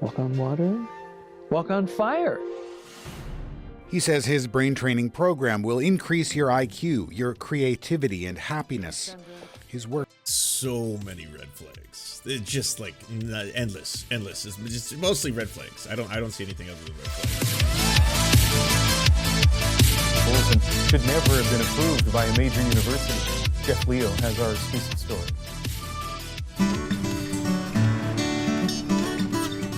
walk on water, walk on fire. He says his brain training program will increase your IQ, your creativity, and happiness. His work. So many red flags. They're just like endless. It's just mostly red flags. I don't see anything other than red flags. Should never have been approved by a major university. Jeff Leo has our exclusive story.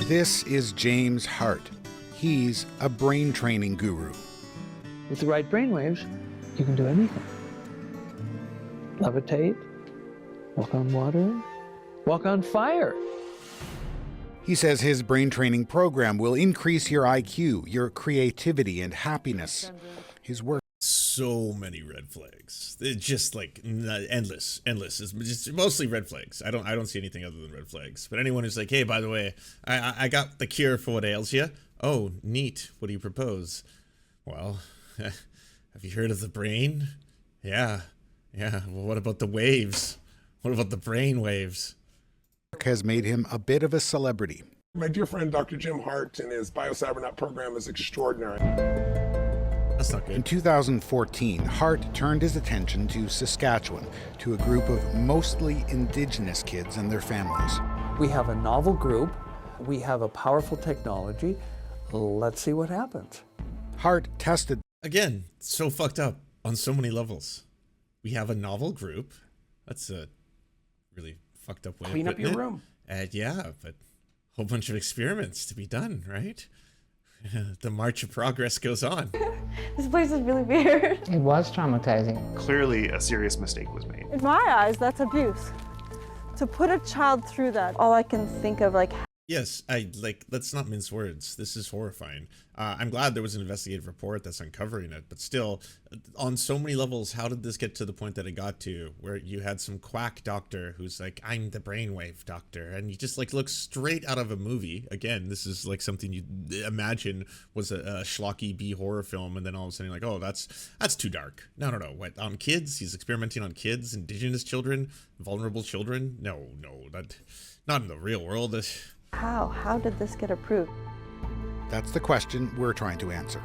This is James Hart. He's a brain training guru. With the right brainwaves, you can do anything. Levitate, walk on water, walk on fire. He says his brain training program will increase your IQ, your creativity, and happiness. His work. So many red flags. They're just like endless. It's just mostly red flags. I don't see anything other than red flags. But anyone who's like, hey, by the way, I got the cure for what ails you. Oh, neat. What do you propose? Well, have you heard of the brain? Yeah. Well, what about the waves? What about the brain waves? Has made him a bit of a celebrity. My dear friend, Dr. Jim Hart, and his BioCybernet program is extraordinary. That's not good. In 2014, Hart turned his attention to Saskatchewan, to a group of mostly Indigenous kids and their families. We have a novel group. We have a powerful technology. Let's see what happens. Hart tested. Again, so fucked up on so many levels. We have a novel group. That's a really fucked up way Clean of up putting your it. room. Yeah, but a whole bunch of experiments to be done, right? The march of progress goes on. This place is really weird. It was traumatizing. Clearly, a serious mistake was made. In my eyes, that's abuse. To put a child through that, all I can think of, like, Yes, let's not mince words. This is horrifying. I'm glad there was an investigative report that's uncovering it, but still, on so many levels, how did this get to the point that it got to, where you had some quack doctor who's like, I'm the brainwave doctor, and you just like look straight out of a movie. Again, this is like something you imagine was a schlocky B horror film, and then all of a sudden you're like, oh, that's too dark. No. What, on kids? He's experimenting on kids, Indigenous children, vulnerable children? No, that not in the real world. how did this get approved? That's the question we're trying to answer.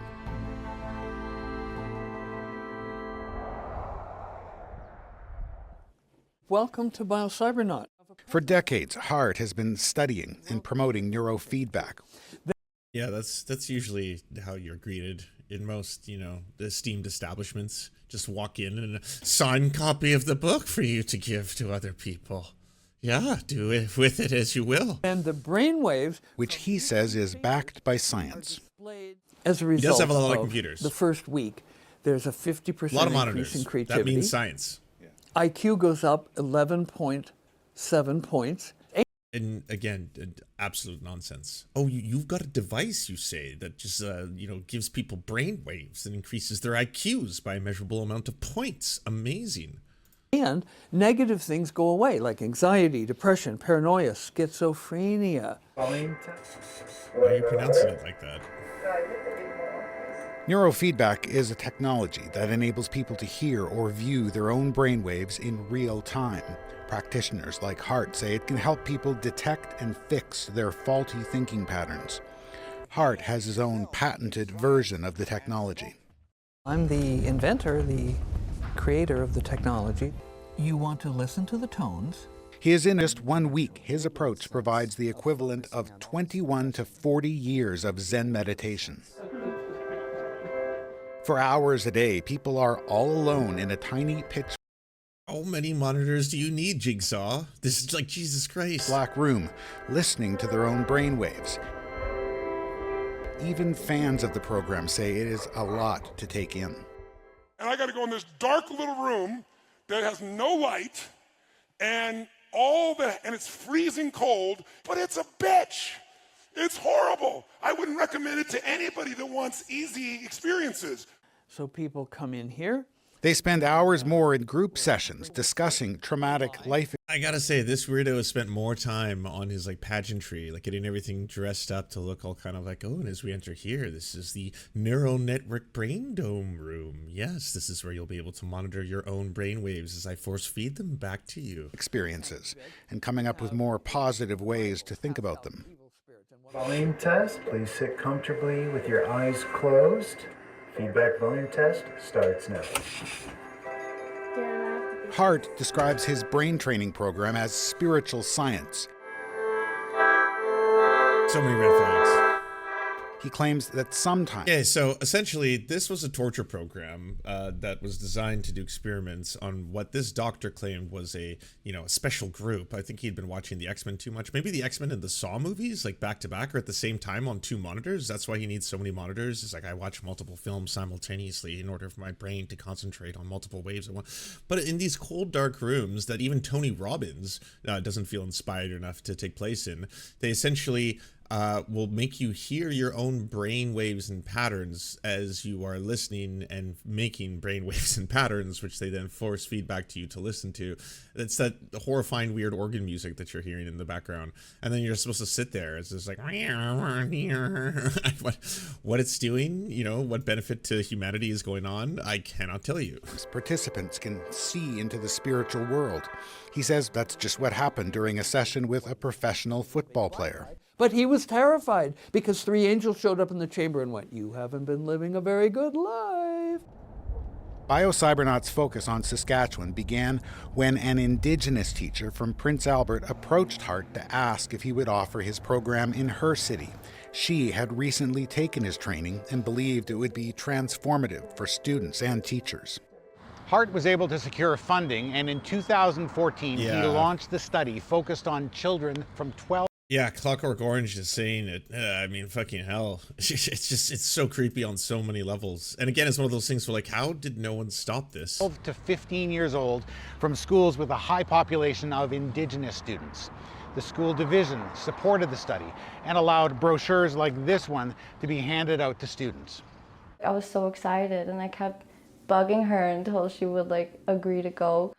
Welcome to BioCybernaut. For decades, Hart has been studying and promoting neurofeedback. Yeah, that's usually how you're greeted in most, esteemed establishments. Just walk in and a signed copy of the book for you to give to other people. Yeah, do it with it as you will. And the brainwaves, Which he says is backed by science. as a result, He does have a lot of computers. The first week, there's a 50% A lot of increase monitors. in creativity. That means science. IQ goes up 11.7 points. And again, absolute nonsense. Oh, you've got a device, you say, that just gives people brain waves and increases their IQs by a measurable amount of points. Amazing. And negative things go away, like anxiety, depression, paranoia, schizophrenia. Why are you pronouncing it like that? Neurofeedback is a technology that enables people to hear or view their own brainwaves in real time. Practitioners like Hart say it can help people detect and fix their faulty thinking patterns. Hart has his own patented version of the technology. I'm the inventor, the creator of the technology. You want to listen to the tones. He is in just 1 week. His approach provides the equivalent of 21 to 40 years of Zen meditation. For hours a day, people are all alone in a tiny pitch How many monitors do you need, Jigsaw? This is like Jesus Christ. black room, listening to their own brainwaves. Even fans of the program say it is a lot to take in. And I got to go in this dark little room that has no light and it's freezing cold, but it's a bitch. It's horrible. I wouldn't recommend it to anybody that wants easy experiences. So people come in here. They spend hours more in group sessions discussing traumatic life. I gotta say, this weirdo has spent more time on his pageantry, getting everything dressed up to look all kind of like, oh, and as we enter here, this is the neural network brain dome room. Yes, this is where you'll be able to monitor your own brain waves as I force feed them back to you. Experiences and coming up with more positive ways to think about them. Volume test. Please sit comfortably with your eyes closed. Feedback volume test starts now. Hart describes his brain training program as spiritual science. So many red flags. He claims that sometimes... Okay, so essentially, this was a torture program that was designed to do experiments on what this doctor claimed was a special group. I think he'd been watching the X-Men too much. Maybe the X-Men and the Saw movies, like back to back or at the same time on 2 monitors. That's why he needs so many monitors. It's like I watch multiple films simultaneously in order for my brain to concentrate on multiple waves at once. But in these cold, dark rooms that even Tony Robbins doesn't feel inspired enough to take place in, they essentially... will make you hear your own brain waves and patterns as you are listening and making brain waves and patterns, which they then force feedback to you to listen to. It's that horrifying, weird organ music that you're hearing in the background. And then you're supposed to sit there. It's just like, what it's doing, what benefit to humanity is going on, I cannot tell you. Participants can see into the spiritual world. He says that's just what happened during a session with a professional football player. But he was terrified because 3 angels showed up in the chamber and went, "You haven't been living a very good life." Biocybernaut's focus on Saskatchewan began when an Indigenous teacher from Prince Albert approached Hart to ask if he would offer his program in her city. She had recently taken his training and believed it would be transformative for students and teachers. Hart was able to secure funding, and in 2014 he launched the study focused on children from 12. Yeah, Clockwork Orange is saying it. I mean, fucking hell. It's so creepy on so many levels. And again, it's one of those things where, like, how did no one stop this? 12 to 15 years old from schools with a high population of Indigenous students. The school division supported the study and allowed brochures like this one to be handed out to students. I was so excited, and I kept bugging her until she would agree to go.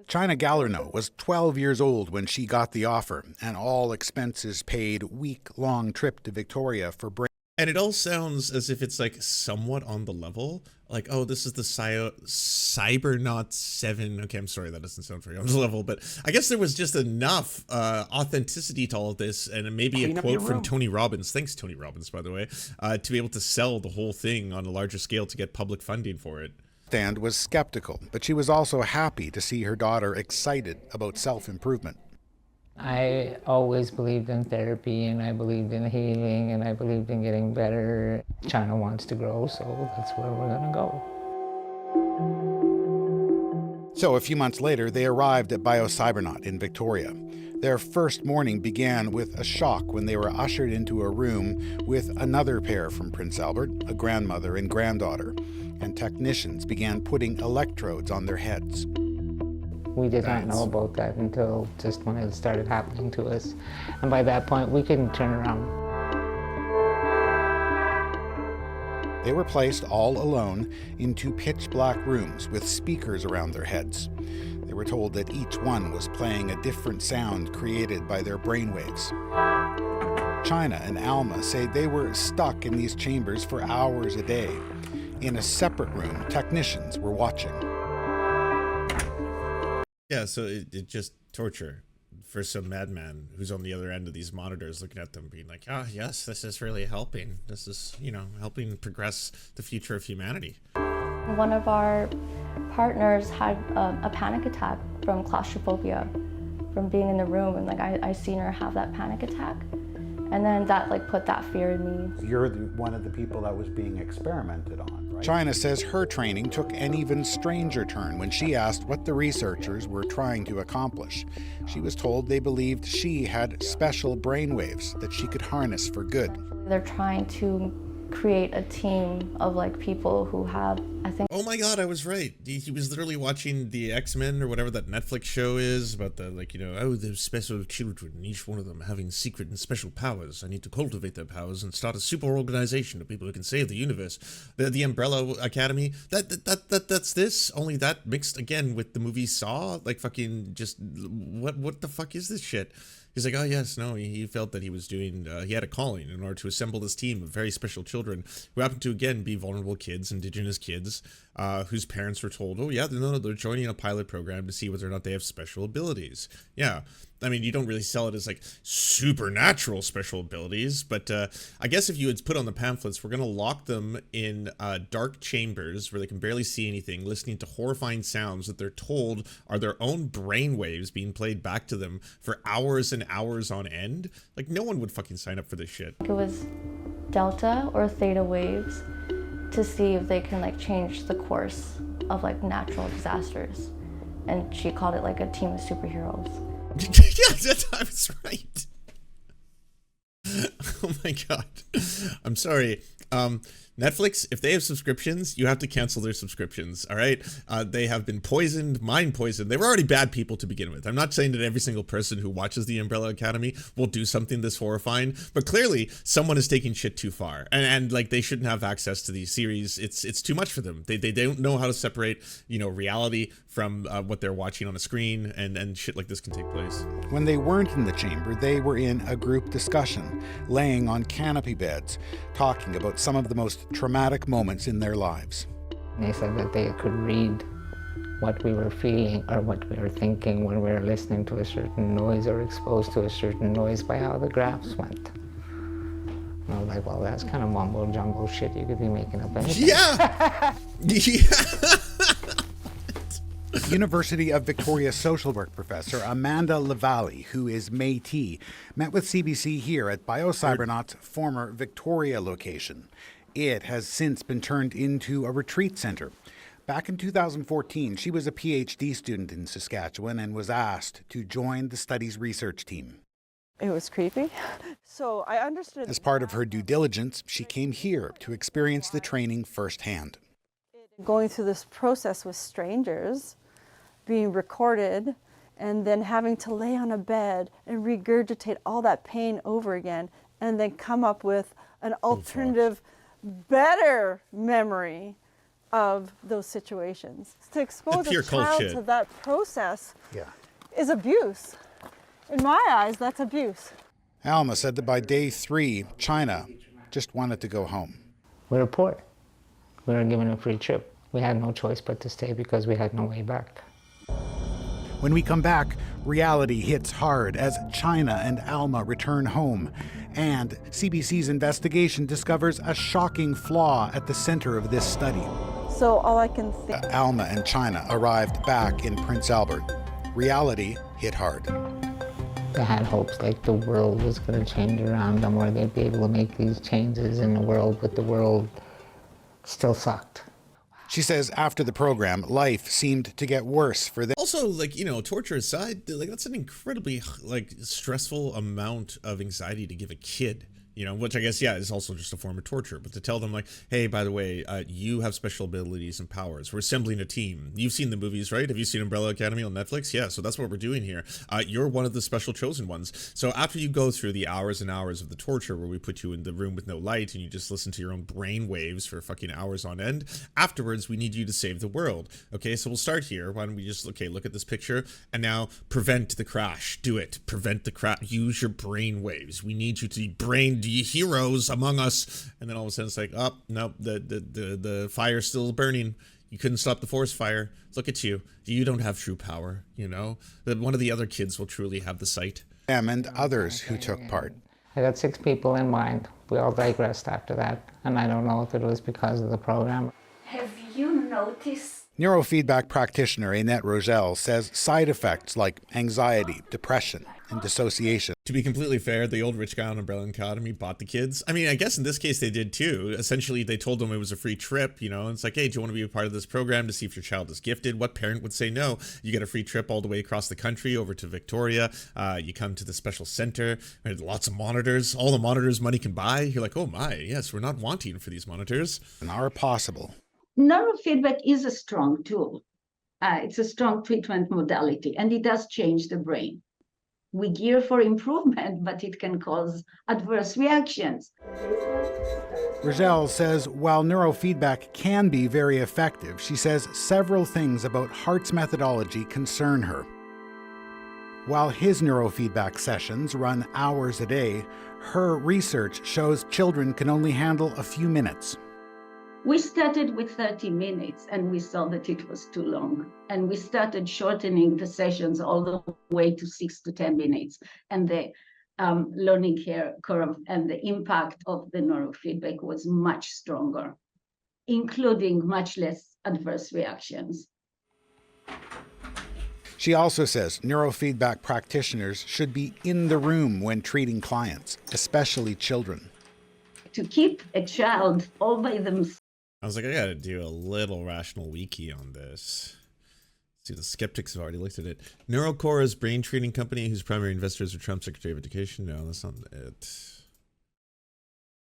China Gallerno was 12 years old when she got the offer, and all expenses paid, week-long trip to Victoria for brain. And it all sounds as if it's like somewhat on the level. Like, oh, this is the Cybernaut 7. Okay, I'm sorry, that doesn't sound very on the level, but I guess there was just enough authenticity to all of this, and maybe a quote from Tony Robbins, thanks Tony Robbins, by the way, to be able to sell the whole thing on a larger scale to get public funding for it. Stand was skeptical, but she was also happy to see her daughter excited about self-improvement. I always believed in therapy, and I believed in healing, and I believed in getting better. China wants to grow, so that's where we're gonna go. So a few months later, they arrived at Biocybernaut in Victoria. Their first morning began with a shock when they were ushered into a room with another pair from Prince Albert, a grandmother and granddaughter, and technicians began putting electrodes on their heads. We did not know about that until just when it started happening to us. And by that point, we couldn't turn around. They were placed all alone in 2 pitch-black rooms with speakers around their heads. They were told that each one was playing a different sound created by their brainwaves. China and Alma say they were stuck in these chambers for hours a day. In a separate room, technicians were watching. Yeah, so it just torture for some madman who's on the other end of these monitors looking at them being like, oh, yes, this is really helping. This is, helping progress the future of humanity. One of our partners had a panic attack from claustrophobia, from being in the room, and I seen her have that panic attack. And then that put that fear in me. You're one of the people that was being experimented on, right? China says her training took an even stranger turn when she asked what the researchers were trying to accomplish. She was told they believed she had special brainwaves that she could harness for good. They're trying to create a team of people who have, I think. Oh my God, I was right. He was literally watching the X-Men or whatever that Netflix show is about the oh, there's special children, each one of them having secret and special powers. I need to cultivate their powers and start a super organization of people who can save the universe. The Umbrella Academy. That's this. Only that mixed again with the movie Saw. Fucking just what the fuck is this shit? He's like, oh yes, no, he felt that he was doing, he had a calling in order to assemble this team of very special children who happen to, again, be vulnerable kids, Indigenous kids, whose parents were told, oh yeah, no, they're joining a pilot program to see whether or not they have special abilities. Yeah, I mean, you don't really sell it as like supernatural special abilities, but I guess if you had put on the pamphlets, we're going to lock them in dark chambers where they can barely see anything, listening to horrifying sounds that they're told are their own brainwaves being played back to them for hours and hours on end. Like, no one would fucking sign up for this shit. It was delta or theta waves to see if they can like change the course of like natural disasters. And she called it like a team of superheroes. Yeah, that's right. Oh my god. I'm sorry. Netflix, if they have subscriptions, you have to cancel their subscriptions, all right? They have been poisoned, mind poisoned. They were already bad people to begin with. I'm not saying that every single person who watches The Umbrella Academy will do something this horrifying, but clearly someone is taking shit too far. And like, they shouldn't have access to these series. It's too much for them. They don't know how to separate, you know, reality from what they're watching on a screen, and shit like this can take place. When they weren't in the chamber, they were in a group discussion, laying on canopy beds, talking about some of the most traumatic moments in their lives. They said that they could read what we were feeling or what we were thinking when we were listening to a certain noise or exposed to a certain noise by how the graphs went. And I was like, well, that's kind of mumbo jumbo shit. You could be making up anything. Yeah! Yeah! University of Victoria social work professor Amanda Lavallee, who is Métis, met with CBC here at BioCybernaut's former Victoria location. It has since been turned into a retreat center. Back in 2014, she was a PhD student in Saskatchewan and was asked to join the study's research team. It was creepy. So I understood. As part of her due diligence, she came here to experience the training firsthand. Going through this process with strangers, being recorded, and then having to lay on a bed and regurgitate all that pain over again, and then come up with an alternative, better memory of those situations. To expose a child to that process is abuse. In my eyes, that's abuse. Alma said that by day 3, China just wanted to go home. We were poor. We were given a free trip. We had no choice but to stay because we had no way back. When we come back, reality hits hard as China and Alma return home. And CBC's investigation discovers a shocking flaw at the center of this study. So all I can think... Alma and China arrived back in Prince Albert. Reality hit hard. They had hopes like the world was going to change around them, or they'd be able to make these changes in the world, but the world still sucked. She says after the program, life seemed to get worse for them. Also, like, you know, torture aside, like, that's an incredibly, like, stressful amount of anxiety to give a kid, you know, which I guess, yeah, is also just a form of torture. But to tell them, like, hey, by the way, you have special abilities and powers. We're assembling a team. You've seen the movies, right? Have you seen Umbrella Academy on Netflix? Yeah, so that's what we're doing here. You're one of the special chosen ones. So after you go through the hours and hours of the torture where we put you in the room with no light and you just listen to your own brain waves for fucking hours on end, afterwards, we need you to save the world. Okay, so we'll start here. Why don't we just, okay, look at this picture and now prevent the crash. Do it. Prevent the crash. Use your brain waves. We need you to be heroes among us. And then all of a sudden it's like, oh no, the fire's still burning. You couldn't stop the forest fire. Look at you. You don't have true power, you know? That one of the other kids will truly have the sight. Them and others who took part. I got 6 people in mind. We all digressed after that, and I don't know if it was because of the program. Have you noticed? Neurofeedback practitioner Annette Rogel says side effects like anxiety, depression, and dissociation. To be completely fair, the old rich guy on Umbrella Academy bought the kids. I mean, I guess in this case they did too. Essentially, they told them it was a free trip, you know. It's like, hey, do you want to be a part of this program to see if your child is gifted? What parent would say no? You get a free trip all the way across the country over to Victoria. You come to the special center. There's lots of monitors. All the monitors money can buy. You're like, oh my, yes, we're not wanting for these monitors. And are possible. Neurofeedback is a strong tool. It's a strong treatment modality, and it does change the brain. We gear for improvement, but it can cause adverse reactions. Rogel says while neurofeedback can be very effective, she says several things about Hart's methodology concern her. While his neurofeedback sessions run hours a day, her research shows children can only handle a few minutes. We started with 30 minutes and we saw that it was too long. And we started shortening the sessions all the way to 6 to 10 minutes. And the learning curve and the impact of the neurofeedback was much stronger, including much less adverse reactions. She also says neurofeedback practitioners should be in the room when treating clients, especially children. To keep a child all by themselves. I was like, I gotta do a little rational wiki on this. See, the skeptics have already looked at it. Neurocore's brain training company, whose primary investors are Trump Secretary of Education. No, that's not it.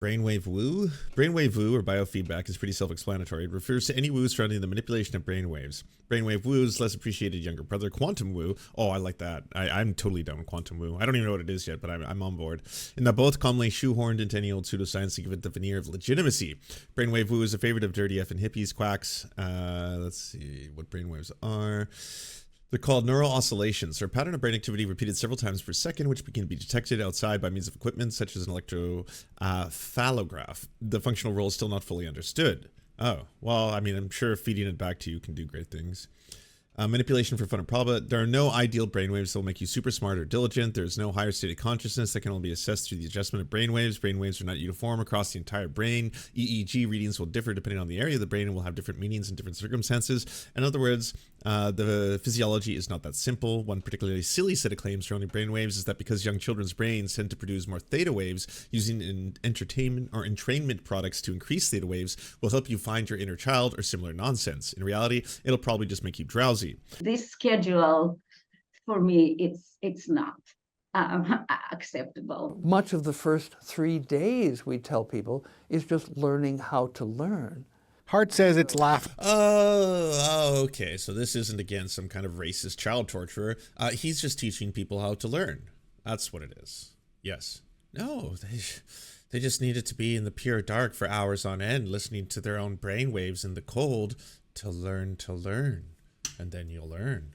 Brainwave woo? Brainwave woo, or biofeedback, is pretty self-explanatory. It refers to any woo surrounding the manipulation of brainwaves. Brainwave woo's less appreciated younger brother, quantum woo. Oh, I like that. I'm totally down with quantum woo. I don't even know what it is yet, but I'm on board. And they're both commonly shoehorned into any old pseudoscience to give it the veneer of legitimacy. Brainwave woo is a favorite of dirty effing hippies, quacks. Let's see what brainwaves are. They're called neural oscillations. They're a pattern of brain activity repeated several times per second, which can be detected outside by means of equipment such as an electrophallograph. The functional role is still not fully understood. Oh, well, I mean, I'm sure feeding it back to you can do great things. Manipulation for fun and profit. There are no ideal brainwaves that will make you super smart or diligent. There's no higher state of consciousness that can only be assessed through the adjustment of brainwaves. Brainwaves are not uniform across the entire brain. EEG readings will differ depending on the area of the brain and will have different meanings in different circumstances. In other words, the physiology is not that simple. One particularly silly set of claims surrounding brainwaves is that because young children's brains tend to produce more theta waves, using entertainment or entrainment products to increase theta waves will help you find your inner child or similar nonsense. In reality, it'll probably just make you drowsy. This schedule, for me, it's not acceptable. Much of the first 3 days, we tell people, is just learning how to learn. Hart says it's laughable. Oh, okay. So this isn't, again, some kind of racist child torturer. He's just teaching people how to learn. That's what it is. Yes. No, they just needed to be in the pure dark for hours on end, listening to their own brainwaves in the cold to learn, and then you'll learn.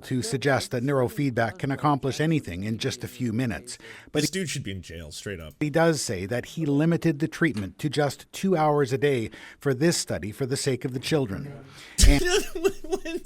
To suggest that neurofeedback can accomplish anything in just a few minutes. But this dude should be in jail, straight up. He does say that he limited the treatment to just 2 hours a day for this study for the sake of the children. And when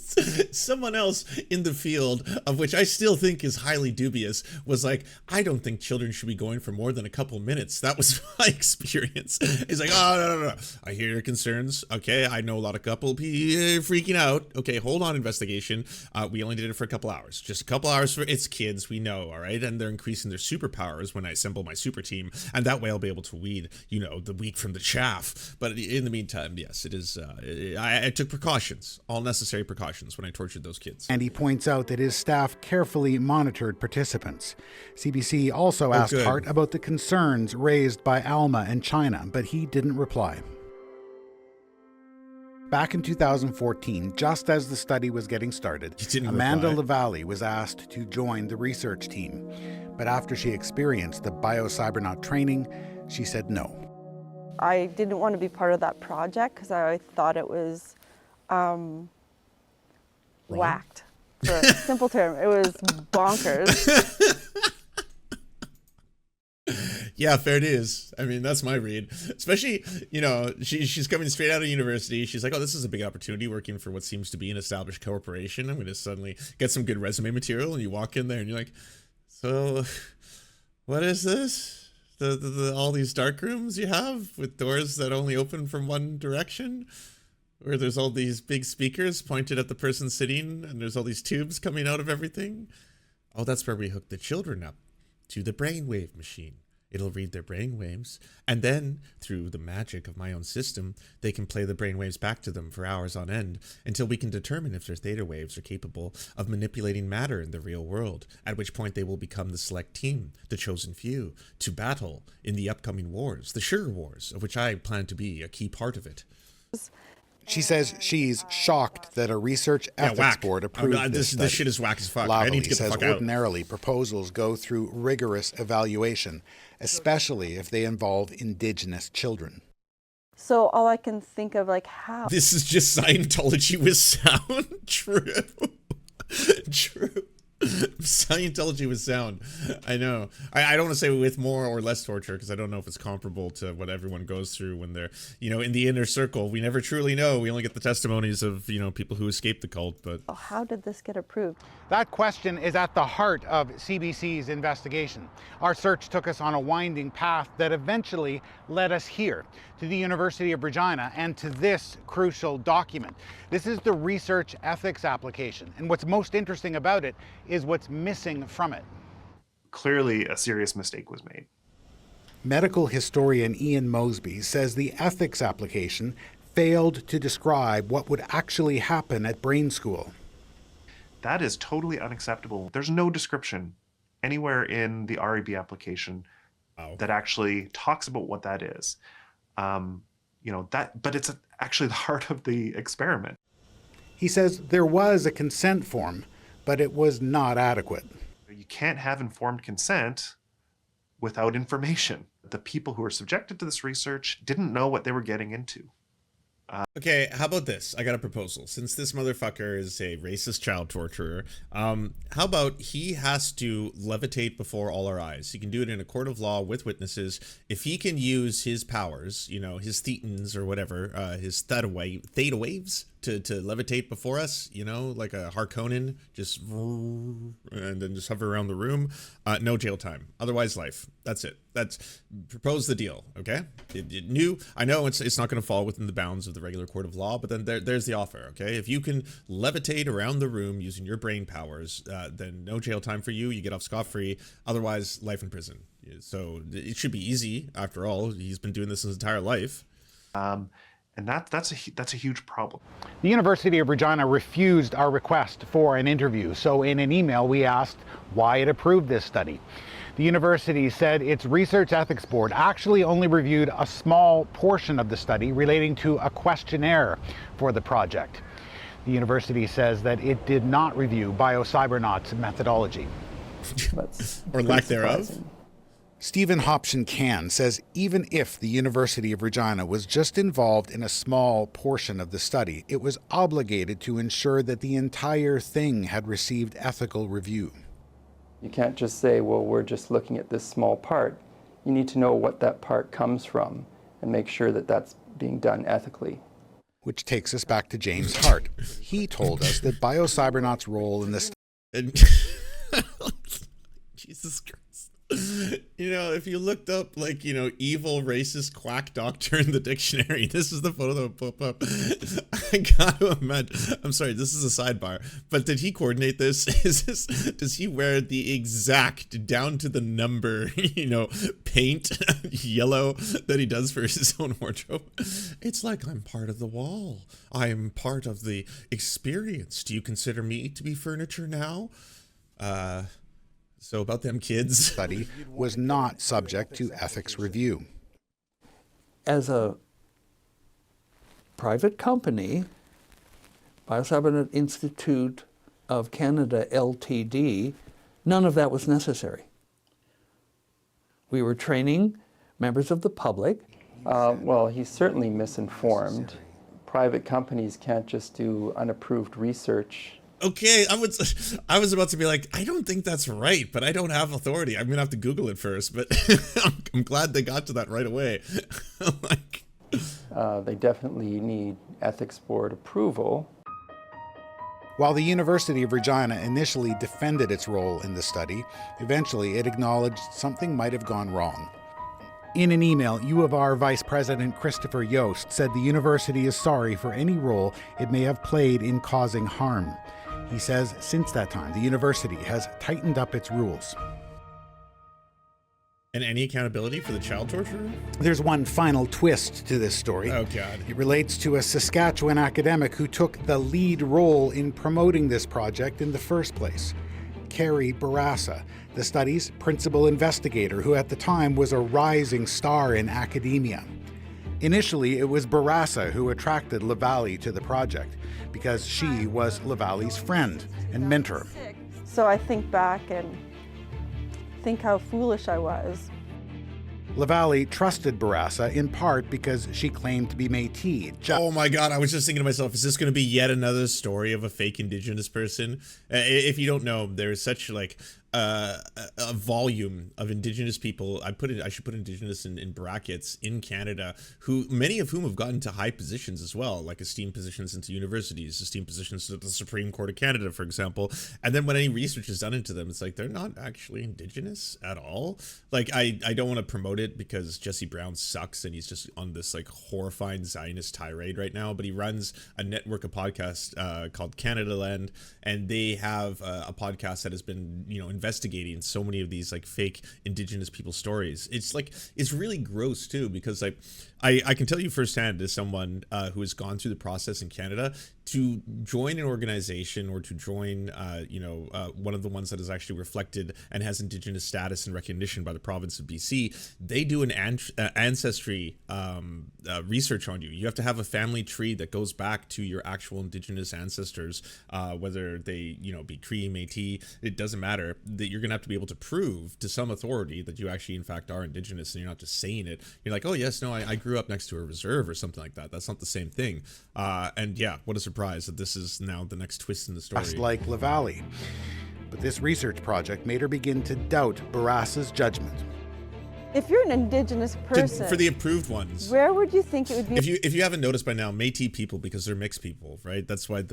someone else in the field, of which I still think is highly dubious, was like, I don't think children should be going for more than a couple minutes. That was my experience. He's like, oh, no. I hear your concerns. Okay, I know a lot of couple freaking out. Okay, hold on, investigation. We only did it for a couple hours. Just a couple hours for it's kids, we know, all right? And they're increasing their superpowers when I assemble my super team. And that way I'll be able to weed, the wheat from the chaff. But in the meantime, yes, it is, I took precautions, all necessary precautions when I tortured those kids. And he points out that his staff carefully monitored participants. CBC also asked Hart about the concerns raised by Alma and China, but he didn't reply. Back in 2014, just as the study was getting started, Amanda Lavallee was asked to join the research team. But after she experienced the biocybernaut training, she said no. I didn't want to be part of that project because I thought it was whacked, for a simple term. It was bonkers. Yeah, fair dues. I mean, that's my read. Especially, she's coming straight out of university. She's like, oh, this is a big opportunity working for what seems to be an established corporation. I'm going to suddenly get some good resume material. And you walk in there and you're like, so what is this? All these dark rooms you have with doors that only open from one direction? Where there's all these big speakers pointed at the person sitting and there's all these tubes coming out of everything? Oh, that's where we hook the children up to the brainwave machine. It'll read their brainwaves, and then, through the magic of my own system, they can play the brainwaves back to them for hours on end, until we can determine if their theta waves are capable of manipulating matter in the real world, at which point they will become the select team, the chosen few, to battle in the upcoming wars, the sugar wars, of which I plan to be a key part of it. She says she's shocked that a research ethics board approved this study. This shit is whack as fuck. Lavallee I need to get the fuck out. Ordinarily, proposals go through rigorous evaluation, especially if they involve Indigenous children. So all I can think of, how... This is just Scientology with sound. True. Scientology was sound. I know. I don't want to say with more or less torture, because I don't know if it's comparable to what everyone goes through when they're, in the inner circle. We never truly know. We only get the testimonies of, people who escaped the cult. But how did this get approved? That question is at the heart of CBC's investigation. Our search took us on a winding path that eventually led us here, to the University of Regina, and to this crucial document. This is the research ethics application, and what's most interesting about it is what's missing from it. Clearly, a serious mistake was made. Medical historian Ian Mosby says the ethics application failed to describe what would actually happen at brain school. That is totally unacceptable. There's no description anywhere in the REB application that actually talks about what that is. But it's actually the heart of the experiment. He says there was a consent form, but it was not adequate. You can't have informed consent without information. The people who were subjected to this research didn't know what they were getting into. Okay, how about this? I got a proposal. Since this motherfucker is a racist child torturer, how about he has to levitate before all our eyes? He can do it in a court of law with witnesses. If he can use his powers, his thetans or whatever, his theta waves to levitate before us, like a Harkonnen, just and then just hover around the room, no jail time. Otherwise, life. That's it. Propose the deal, okay? I know it's not going to fall within the bounds of the regular court of law, but then there's the offer, okay? If you can levitate around the room using your brain powers, then no jail time for you. You get off scot-free. Otherwise, life in prison. So it should be easy. After all, he's been doing this his entire life. And that's a huge problem. The University of Regina refused our request for an interview, so in an email we asked why it approved this study. The university said its research ethics board actually only reviewed a small portion of the study relating to a questionnaire for the project. The university says that it did not review BioCybernauts' methodology. Or lack thereof. Stephen Hopshin-Can says even if the University of Regina was just involved in a small portion of the study, it was obligated to ensure that the entire thing had received ethical review. You can't just say, well, we're just looking at this small part. You need to know what that part comes from and make sure that that's being done ethically. Which takes us back to James Hart. He told us that BioCybernauts' role in this... Jesus Christ. If you looked up evil racist quack doctor in the dictionary, this is the photo that would pop up. I gotta imagine. I'm sorry, this is a sidebar, but did he coordinate this? Does he wear the exact down to the number, paint yellow that he does for his own wardrobe? It's like I'm part of the wall. I am part of the experience. Do you consider me to be furniture now? So about them kids. Study was not subject to ethics review. As a private company, BioCybernaut Institute of Canada Ltd, none of that was necessary. We were training members of the public. Well, he's certainly misinformed. Private companies can't just do unapproved research. Okay, I was about to be like, I don't think that's right, but I don't have authority. I'm gonna have to Google it first, but I'm glad they got to that right away. They definitely need ethics board approval. While the University of Regina initially defended its role in the study, eventually it acknowledged something might have gone wrong. In an email, U of R Vice President Christopher Yost said the university is sorry for any role it may have played in causing harm. He says since that time, the university has tightened up its rules. And any accountability for the child torturer? There's one final twist to this story. Oh, God. It relates to a Saskatchewan academic who took the lead role in promoting this project in the first place. Carrie Barassa, the study's principal investigator, who at the time was a rising star in academia. Initially, it was Barassa who attracted Lavalley to the project because she was Lavalley's friend and mentor. So I think back and think how foolish I was. Lavallee trusted Bourassa in part because she claimed to be Métis. Oh my God, I was just thinking to myself, is this going to be yet another story of a fake Indigenous person? If you don't know, there is such like a volume of Indigenous people. I should put Indigenous in brackets in Canada, who many of whom have gotten to high positions as well, like esteemed positions into universities, esteemed positions at the Supreme Court of Canada, for example. And then when any research is done into them, it's like they're not actually Indigenous at all. Like I don't want to promote it because Jesse Brown sucks and he's just on this like horrifying Zionist tirade right now. But he runs a network of podcasts called Canada Land, and they have a podcast that has been investigating so many of these like fake Indigenous people stories. It's like, it's really gross too, because like I can tell you firsthand as someone who has gone through the process in Canada, to join an organization or to join one of the ones that is actually reflected and has Indigenous status and recognition by the province of BC, they do an ancestry research on you. You have to have a family tree that goes back to your actual Indigenous ancestors, whether they be Cree, Métis, it doesn't matter. That you're gonna have to be able to prove to some authority that you actually in fact are Indigenous, and you're not just saying it. You're like, oh yes, no, I grew up next to a reserve or something like that. That's not the same thing. And yeah, what a surprise that this is now the next twist in the story. Just like Lavallee. But this research project made her begin to doubt Bourassa's judgment. If you're an Indigenous person, for the approved ones, where would you think it would be? If you haven't noticed by now, Métis people, because they're mixed people, right? That's why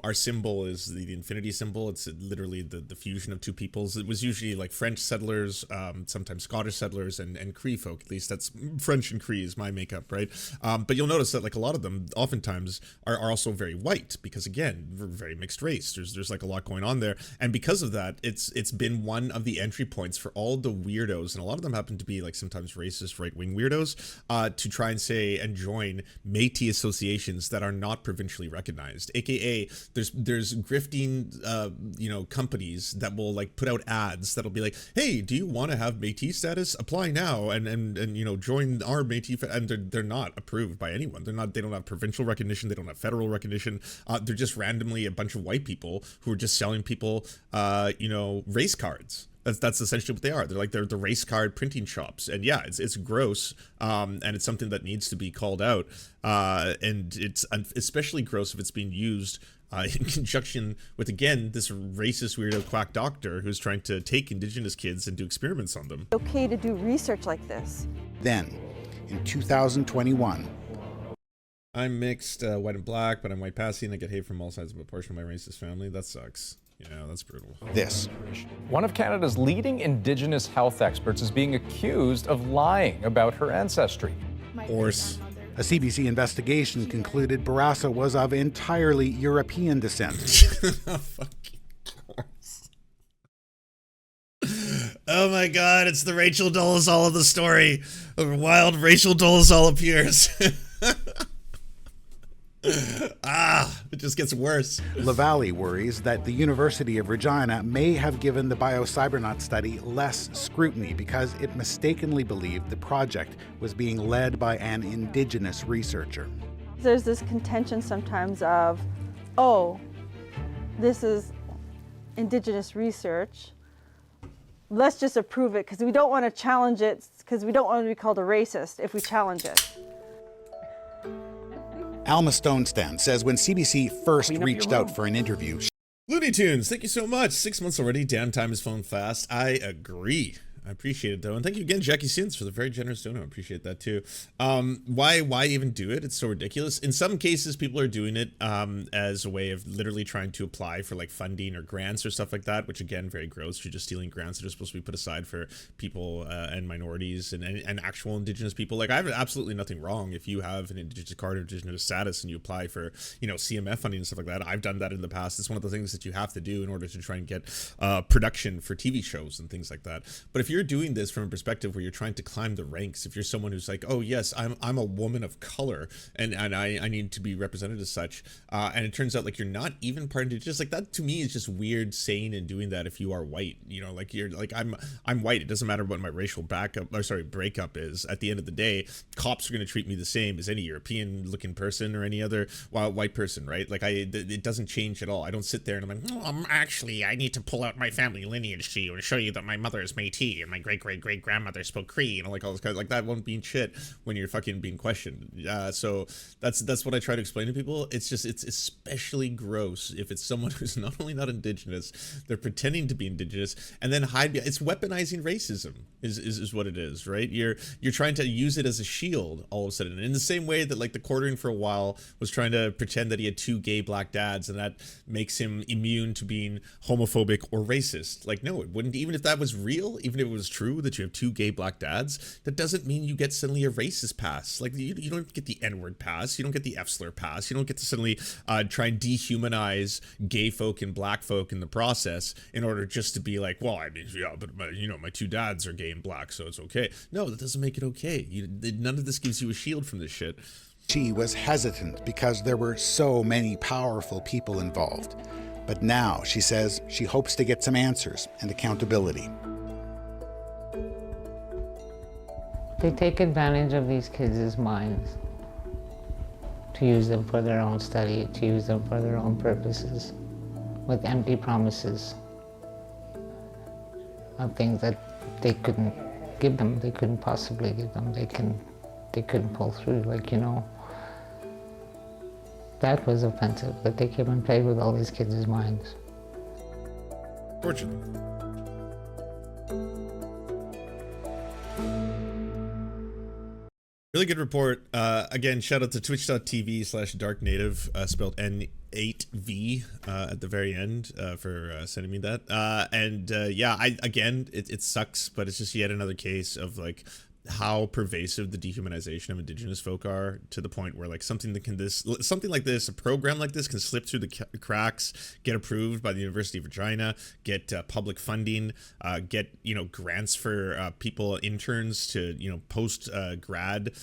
our symbol is the infinity symbol. It's literally the fusion of two peoples. It was usually like French settlers, sometimes Scottish settlers, and Cree folk. At least that's French and Cree is my makeup, right? But you'll notice that like a lot of them, oftentimes, are also very white, because again, we're very mixed race. There's like a lot going on there, and because of that, it's been one of the entry points for all the weirdos, and a lot of them happen to be like sometimes racist right-wing weirdos, to try and say and join Métis associations that are not provincially recognized, aka there's grifting companies that will like put out ads that'll be like, hey, do you want to have Métis status? Apply now and join our Métis, and they're not approved by anyone. They don't have provincial recognition, they don't have federal recognition. They're just randomly a bunch of white people who are just selling people race cards. That's essentially what they are. They're the race card printing shops, and yeah, it's gross, and it's something that needs to be called out. And it's especially gross if it's being used in conjunction with, again, this racist weirdo quack doctor who's trying to take Indigenous kids and do experiments on them. Okay to do research like this. Then, in 2021. I'm mixed, white and black, but I'm white passing. I get hate from all sides of a portion of my racist family. That sucks. Yeah, that's brutal. This. One of Canada's leading Indigenous health experts is being accused of lying about her ancestry. Horse. A CBC investigation concluded Bourassa was of entirely European descent. Fucking horse. Oh my God, it's the Rachel Dolezal of the story. A wild Rachel Dolezal appears. It just gets worse. Lavallee worries that the University of Regina may have given the BioCybernaut study less scrutiny because it mistakenly believed the project was being led by an Indigenous researcher. There's this contention sometimes of, oh, this is Indigenous research. Let's just approve it because we don't want to challenge it, because we don't want to be called a racist if we challenge it. Alma Stonestand says when CBC first reached out for an interview... Looney Tunes, thank you so much. 6 months already. Damn time has flown fast. I agree. I appreciate it, though. And thank you again, Jackie Sins, for the very generous donor. I appreciate that, too. Why even do it? It's so ridiculous. In some cases, people are doing it as a way of literally trying to apply for, like, funding or grants or stuff like that, which, again, very gross. You're just stealing grants that are supposed to be put aside for people and minorities and actual Indigenous people. Like, I have absolutely nothing wrong if you have an Indigenous card or Indigenous status and you apply for, CMF funding and stuff like that. I've done that in the past. It's one of the things that you have to do in order to try and get production for TV shows and things like that. But if you're doing this from a perspective where you're trying to climb the ranks, if you're someone who's like, oh yes, I'm a woman of color and I need to be represented as such, and it turns out like you're not even part of it, just like that to me is just weird saying and doing that if you are white, like you're like, I'm white, it doesn't matter what my racial breakup is. At the end of the day, cops are going to treat me the same as any European looking person or any other white person, right? Like it doesn't change at all. I don't sit there and I'm like, I need to pull out my family lineage to you and show you that my mother is Métis. Cree, and my great-great-great-grandmother spoke Cree, and like all this kind of, like, that won't mean shit when you're fucking being questioned. So that's what I try to explain to people. It's especially gross if it's someone who's not only not Indigenous, they're pretending to be Indigenous, and then it's weaponizing racism is what it is, right? You're trying to use it as a shield all of a sudden, in the same way that like the Quartering for a while was trying to pretend that he had 2 gay black dads, and that makes him immune to being homophobic or racist. Like, no, it wouldn't. Even if that was real, even if it was true that you have 2 gay black dads, that doesn't mean you get suddenly a racist pass. Like, you don't get the N-word pass, you don't get the F-slur pass, you don't get to suddenly try and dehumanize gay folk and black folk in the process in order just to be like, well, I mean, yeah, but my 2 dads are gay and black, so it's okay. No, that doesn't make it okay. None of this gives you a shield from this shit. She was hesitant because there were so many powerful people involved. But now, she says, she hopes to get some answers and accountability. They take advantage of these kids' minds to use them for their own study, to use them for their own purposes, with empty promises of things that they couldn't give them, they couldn't possibly give them, they couldn't pull through, like, you know. That was offensive, that they came and played with all these kids' minds. Fortunately. Really good report. Again, shout out to twitch.tv/darknative, spelled N8V at the very end, for sending me that. Yeah, it sucks, but it's just yet another case of like how pervasive the dehumanization of Indigenous folk are, to the point where like something like this, a program like this, can slip through the cracks, get approved by the University of Regina, get public funding, get grants for people, interns to post grad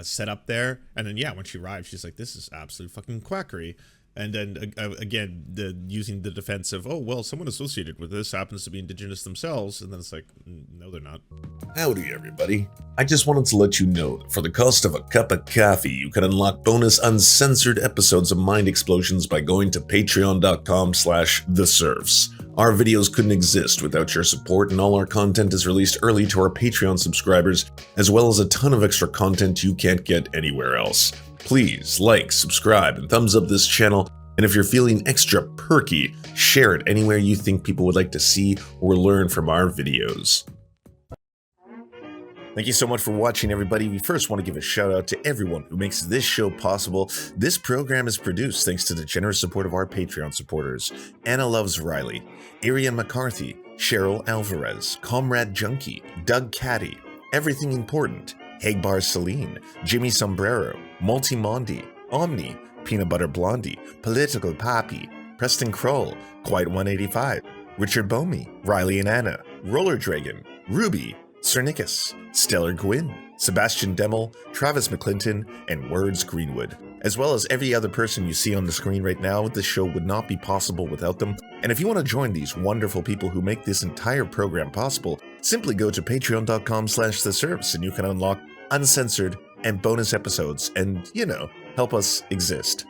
set up there, and then when she arrives, she's like, this is absolute fucking quackery. And then again, using the defense of, oh, well, someone associated with this happens to be Indigenous themselves. And then it's like, no, they're not. Howdy, everybody. I just wanted to let you know that for the cost of a cup of coffee, you can unlock bonus uncensored episodes of Mind Explosions by going to patreon.com/theserfs. Our videos couldn't exist without your support, and all our content is released early to our Patreon subscribers, as well as a ton of extra content you can't get anywhere else. Please like, subscribe, and thumbs up this channel, and if you're feeling extra perky, share it anywhere you think people would like to see or learn from our videos. Thank you so much for watching, everybody. We first want to give a shout out to everyone who makes this show possible. This program is produced thanks to the generous support of our Patreon supporters: Anna Loves Riley, Arian McCarthy, Cheryl Alvarez, Comrade Junkie, Doug Caddy, Everything Important, Hagbar Celine, Jimmy Sombrero, Multi Mondi, Omni, Peanut Butter Blondie, Political Poppy, Preston Kroll, Quiet 185, Richard Bomey, Riley and Anna, Roller Dragon, Ruby, Cernicus, Stellar Gwyn, Sebastian Demmel, Travis McClinton, and Words Greenwood, as well as every other person you see on the screen right now. This show would not be possible without them. And if you want to join these wonderful people who make this entire program possible, simply go to patreon.com/theserfs and you can unlock uncensored and bonus episodes and, help us exist.